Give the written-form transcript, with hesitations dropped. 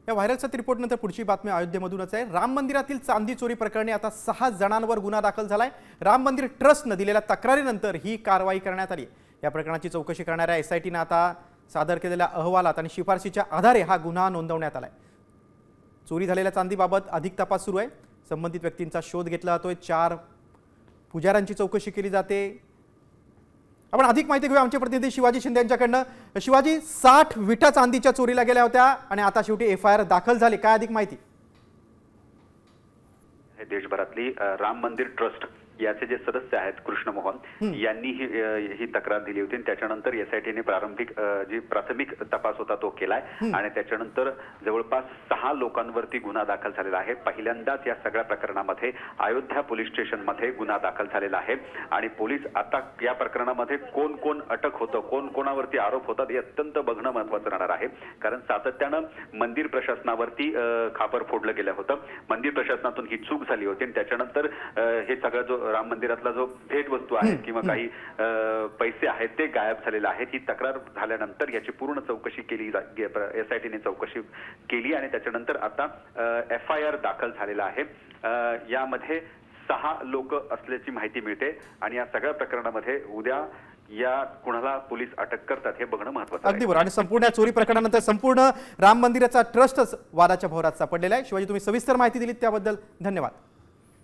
या व्हायरल सत्य रिपोर्टनंतर पुढची बातमी अयोध्येमधूनच आहे। राम मंदिरातील चांदी चोरी प्रकरणी आता 6 जणांवर गुन्हा दाखल झालाय। राम मंदिर ट्रस्टने दिलेल्या तक्रारीनंतर ही कारवाई करण्यात आली। या प्रकरणाची चौकशी करणाऱ्या एसआयटीने आता सादर केलेल्या अहवालात आणि शिफारशीच्या आधारे हा गुन्हा नोंदवण्यात आलाय। चोरी झालेल्या चांदीबाबत अधिक तपास सुरू आहे। संबंधित व्यक्तींचा शोध घेतला जातोय। 4 पुजाऱ्यांची चौकशी केली जाते। आपण अधिक माहिती घेऊया आमचे प्रतिनिधी शिवाजी शिंदे यांच्याकडनं। शिवाजी, 60 विटा चांदीच्या चोरीला गेल्या होत्या आणि आता शेवटी एफआयआर दाखल झाली, काय अधिक माहिती? देशभरातली राम मंदिर ट्रस्ट याचे जे सदस्य आहेत कृष्ण मोहन यांनी ही तक्रार दिली होती। त्याच्यानंतर एसआयटीने प्राथमिक तपास होता तो केलाय आणि त्याच्यानंतर जवळपास 6 लोकांवरती गुन्हा दाखल झालेला आहे। पहिल्यांदाच या सगळ्या प्रकरणामध्ये अयोध्या पोलीस स्टेशन मध्ये गुन्हा दाखल झालेला आहे आणि पोलीस आता या प्रकरणामध्ये कोण कोण अटक होतं, कोण कोणावरती आरोप होतात हे अत्यंत बघणं महत्त्वाचं राहणार आहे। कारण सातत्यानं मंदिर प्रशासनावरती खापर फोडलं गेलं होतं। मंदिर प्रशासनातून ही चूक झाली होती आणि त्याच्यानंतर हे सगळं जो राम मंदिरातला जो भेट वस्तू आहे किंवा काही पैसे आहेत ते गायब झालेले आहेत। ही तक्रार झाल्यानंतर याची पूर्ण चौकशी केली, एसआयटीने चौकशी केली आणि त्याच्यानंतर आता एफआयआर दाखल झालेला आहे। यामध्ये 6 लोक असल्याची माहिती मिळते आणि या सगळ्या प्रकरणामध्ये उद्या या कुणाला पोलीस अटक करतात हे बघणं महत्त्वाचं आहे। अगदी बरोबर। आणि संपूर्ण चोरी प्रकरणानंतर संपूर्ण राम मंदिराचा ट्रस्टच वादाच्या भोवऱ्यात सापडलेला आहे। शिवाजी, तुम्ही सविस्तर माहिती दिलीत त्याबद्दल धन्यवाद।